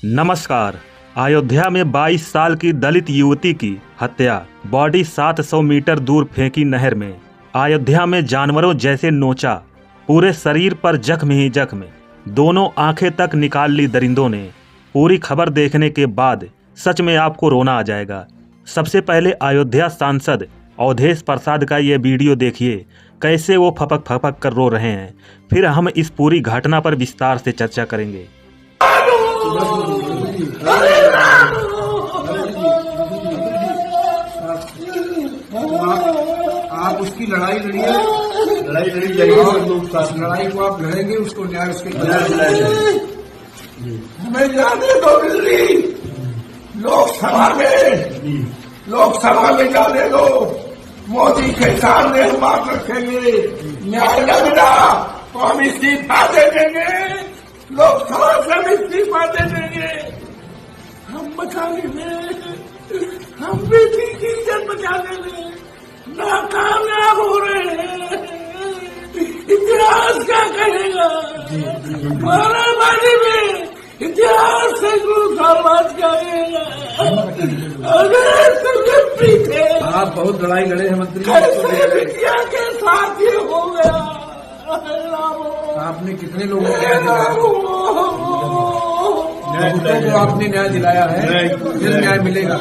नमस्कार। अयोध्या में 22 साल की दलित युवती की हत्या, बॉडी 700 मीटर दूर फेंकी नहर में। अयोध्या में जानवरों जैसे नोचा, पूरे शरीर पर जख्म ही जख्म, दोनों आंखें तक निकाल ली दरिंदों ने। पूरी खबर देखने के बाद सच में आपको रोना आ जाएगा। सबसे पहले अयोध्या सांसद अवधेश प्रसाद का ये वीडियो देखिए, कैसे वो फपक फपक कर रो रहे हैं। फिर हम इस पूरी घटना पर विस्तार से चर्चा करेंगे। आप उसकी लड़ाई लड़िए, लड़ाई लड़ी जाएगी। लड़ाई को आप लड़ेंगे, उसको न्याय उसके हमें जाने दो। दिल्ली लोकसभा में जाने दो। मोदी के सामने हम बात रखेंगे। न्याय न मिला तो हम इस्तीफा दे देंगे, लोकसभा से हम इस्तीफा दे देंगे। हम बचाने में, हम बेटी की इज्जत बचाने में नाकामयाब हो रहे हैं। इतिहास क्या कहेगा? महारानी में इतिहास से गुरु साहब क्या कहेगा? आप बहुत लड़ाई लड़े हैं मंत्री, बिटिया के साथ ये हो गया। आपने कितने लोगों को आपने न्याय दिलाया है, फिर न्याय मिलेगा।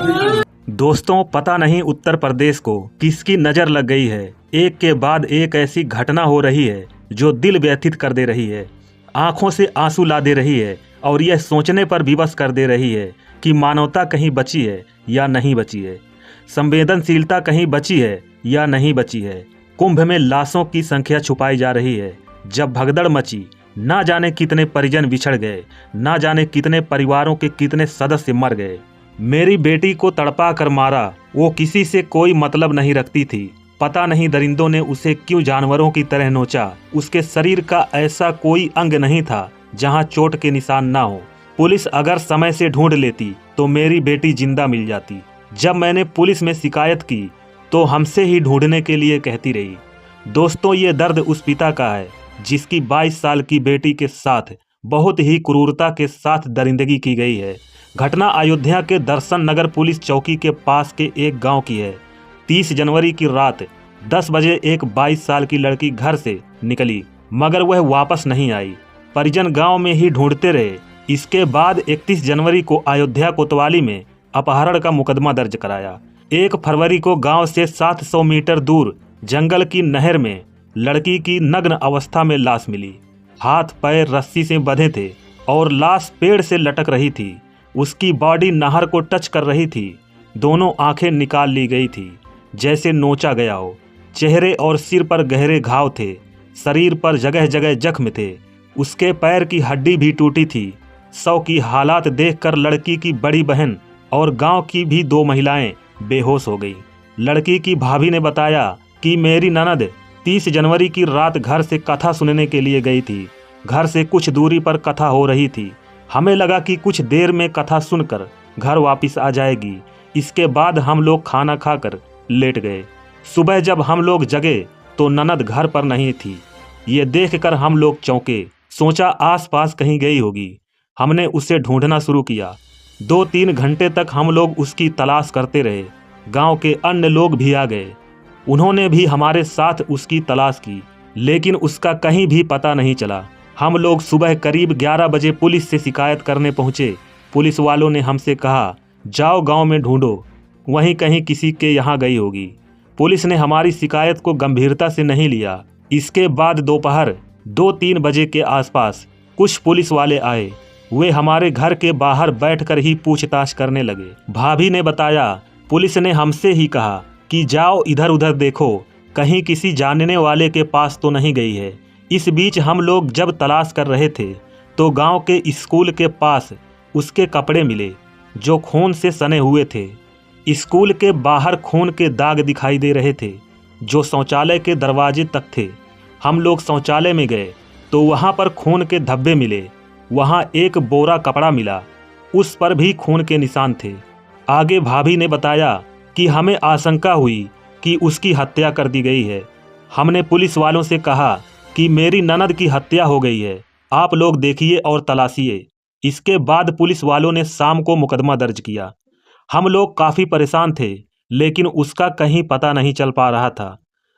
दोस्तों, पता नहीं उत्तर प्रदेश को किसकी नज़र लग गई है। एक के बाद एक ऐसी घटना हो रही है जो दिल व्यथित कर दे रही है, आंखों से आंसू ला दे रही है और यह सोचने पर विवश कर दे रही है कि मानवता कहीं बची है या नहीं बची है, संवेदनशीलता कहीं बची है या नहीं बची है। कुंभ में लाशों की संख्या छुपाई जा रही है। जब भगदड़ मची, ना जाने कितने परिजन बिछड़ गए, ना जाने कितने परिवारों के कितने सदस्य मर गए। मेरी बेटी को तड़पा कर मारा, वो किसी से कोई मतलब नहीं रखती थी। पता नहीं दरिंदों ने उसे क्यों जानवरों की तरह नोचा। उसके शरीर का ऐसा कोई अंग नहीं था जहां चोट के निशान ना हो। पुलिस अगर समय से ढूंढ लेती तो मेरी बेटी जिंदा मिल जाती। जब मैंने पुलिस में शिकायत की तो हमसे ही ढूंढने के लिए कहती रही। दोस्तों, ये दर्द उस पिता का है जिसकी 22 साल की बेटी के साथ बहुत ही क्रूरता के साथ दरिंदगी की गई है। घटना अयोध्या के दर्शन नगर पुलिस चौकी के पास के एक गांव की है। 30 जनवरी की रात 10 बजे एक 22 साल की लड़की घर से निकली, मगर वह वापस नहीं आई। परिजन गांव में ही ढूंढते रहे। इसके बाद 31 जनवरी को अयोध्या कोतवाली में अपहरण का मुकदमा दर्ज कराया। 1 फरवरी को गांव से 700 मीटर दूर जंगल की नहर में लड़की की नग्न अवस्था में लाश मिली। हाथ पैर रस्सी से बंधे थे और लाश पेड़ से लटक रही थी। उसकी बॉडी नहर को टच कर रही थी। दोनों आंखें निकाल ली गई थी, जैसे नोचा गया हो। चेहरे और सिर पर गहरे घाव थे। शरीर पर जगह जगह जख्म थे। उसके पैर की हड्डी भी टूटी थी। शव की हालात देखकर लड़की की बड़ी बहन और गांव की भी 2 महिलाएं बेहोश हो गई। लड़की की भाभी ने बताया कि मेरी ननद 30 जनवरी की रात घर से कथा सुनने के लिए गई थी। घर से कुछ दूरी पर कथा हो रही थी। हमें लगा कि कुछ देर में कथा सुनकर घर वापस आ जाएगी। इसके बाद हम लोग खाना खाकर लेट गए। सुबह जब हम लोग जगे तो ननद घर पर नहीं थी। ये देखकर हम लोग चौंके। सोचा आसपास कहीं गई होगी। हमने उसे ढूंढना शुरू किया। 2-3 घंटे तक हम लोग उसकी तलाश करते रहे। गांव के अन्य लोग भी आ गए। उन्होंने भी हमारे साथ उसकी तलाश की, लेकिन उसका कहीं भी पता नहीं चला। हम लोग सुबह करीब 11 बजे पुलिस से शिकायत करने पहुंचे। पुलिस वालों ने हमसे कहा, जाओ गांव में ढूंढो, वहीं कहीं किसी के यहाँ गई होगी। पुलिस ने हमारी शिकायत को गंभीरता से नहीं लिया। इसके बाद दोपहर 2-3 बजे के आसपास कुछ पुलिस वाले आए। वे हमारे घर के बाहर बैठकर ही पूछताछ करने लगे। भाभी ने बताया, पुलिस ने हमसे ही कहा कि जाओ इधर उधर देखो, कहीं किसी जानने वाले के पास तो नहीं गई है। इस बीच हम लोग जब तलाश कर रहे थे तो गांव के स्कूल के पास उसके कपड़े मिले जो खून से सने हुए थे। स्कूल के बाहर खून के दाग दिखाई दे रहे थे जो शौचालय के दरवाजे तक थे। हम लोग शौचालय में गए तो वहां पर खून के धब्बे मिले। वहां एक बोरा कपड़ा मिला, उस पर भी खून के निशान थे। आगे भाभी ने बताया कि हमें आशंका हुई कि उसकी हत्या कर दी गई है। हमने पुलिस वालों से कहा कि मेरी ननद की हत्या हो गई है, आप लोग देखिए और तलाशिए। इसके बाद पुलिस वालों ने शाम को मुकदमा दर्ज किया। हम लोग काफ़ी परेशान थे, लेकिन उसका कहीं पता नहीं चल पा रहा था।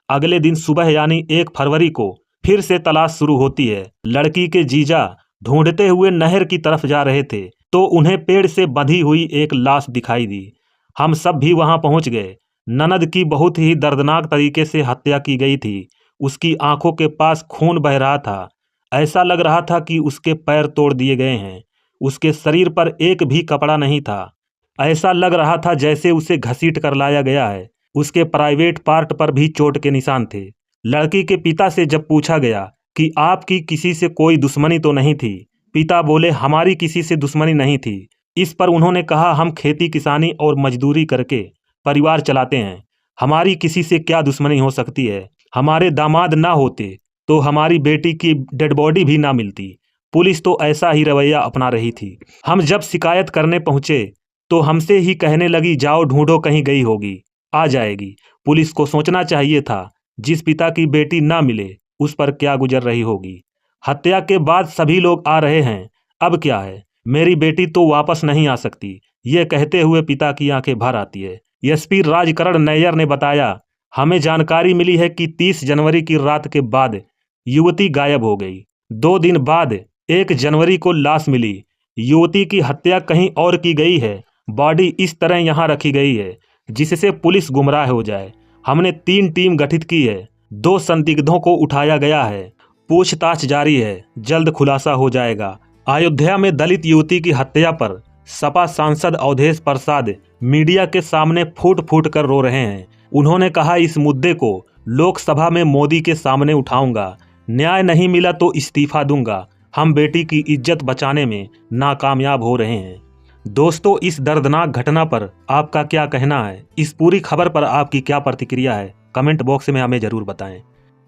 अगले दिन सुबह यानी 1 फरवरी को फिर से तलाश शुरू होती है। लड़की के जीजा ढूंढते हुए नहर की तरफ जा रहे थे तो उन्हें पेड़ से बंधी हुई एक लाश दिखाई दी। हम सब भी वहां पहुंच गए। ननद की बहुत ही दर्दनाक तरीके से हत्या की गई थी। उसकी आंखों के पास खून बह रहा था। ऐसा लग रहा था कि उसके पैर तोड़ दिए गए हैं। उसके शरीर पर एक भी कपड़ा नहीं था। ऐसा लग रहा था जैसे उसे घसीट कर लाया गया है। उसके प्राइवेट पार्ट पर भी चोट के निशान थे। लड़की के पिता से जब पूछा गया कि आपकी किसी से कोई दुश्मनी तो नहीं थी, पिता बोले हमारी किसी से दुश्मनी नहीं थी। इस पर उन्होंने कहा हम खेती किसानी और मजदूरी करके परिवार चलाते हैं, हमारी किसी से क्या दुश्मनी हो सकती है। हमारे दामाद ना होते तो हमारी बेटी की डेड बॉडी भी ना मिलती। पुलिस तो ऐसा ही रवैया अपना रही थी। हम जब शिकायत करने पहुंचे तो हमसे ही कहने लगी जाओ ढूंढो कहीं गई होगी, आ जाएगी। पुलिस को सोचना चाहिए था जिस पिता की बेटी ना मिले उस पर क्या गुजर रही होगी। हत्या के बाद सभी लोग आ रहे हैं, अब क्या है, मेरी बेटी तो वापस नहीं आ सकती। ये कहते हुए पिता की आंखें भर आती है। एसपी राजकरण नैयर ने बताया हमें जानकारी मिली है कि 30 जनवरी की रात के बाद युवती गायब हो गई। 2 दिन बाद 1 जनवरी को लाश मिली। युवती की हत्या कहीं और की गई है। बॉडी इस तरह यहाँ रखी गई है जिससे पुलिस गुमराह हो जाए। हमने 3 टीम गठित की है। 2 संदिग्धों को उठाया गया है। पूछताछ जारी है, जल्द खुलासा हो जाएगा। अयोध्या में दलित युवती की हत्या पर सपा सांसद अवधेश प्रसाद मीडिया के सामने फूट फूट कर रो रहे हैं। उन्होंने कहा इस मुद्दे को लोकसभा में मोदी के सामने उठाऊंगा। न्याय नहीं मिला तो इस्तीफा दूंगा। हम बेटी की इज्जत बचाने में नाकामयाब हो रहे हैं। दोस्तों, इस दर्दनाक घटना पर आपका क्या कहना है? इस पूरी खबर पर आपकी क्या प्रतिक्रिया है? कमेंट बॉक्स में हमें जरूर बताएं।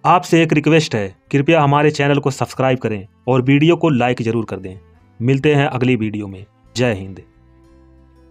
आपसे एक रिक्वेस्ट है, कृपया हमारे चैनल को सब्सक्राइब करें और वीडियो को लाइक जरूर कर दें। मिलते हैं अगली वीडियो में। जय हिंद।